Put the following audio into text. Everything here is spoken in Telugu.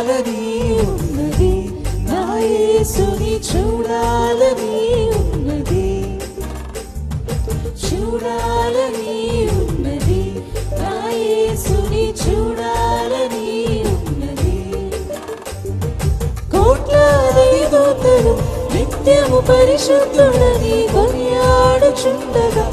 చూడాలని ఉన్నది, నా యేసుని చూడాలని ఉన్నది, చూడాలని ఉన్నది, నా యేసుని చూడాలని ఉన్నది. కోట్లాది దూతలు నిత్యము పరిశుద్ధుడని కొనియాడుచుండగా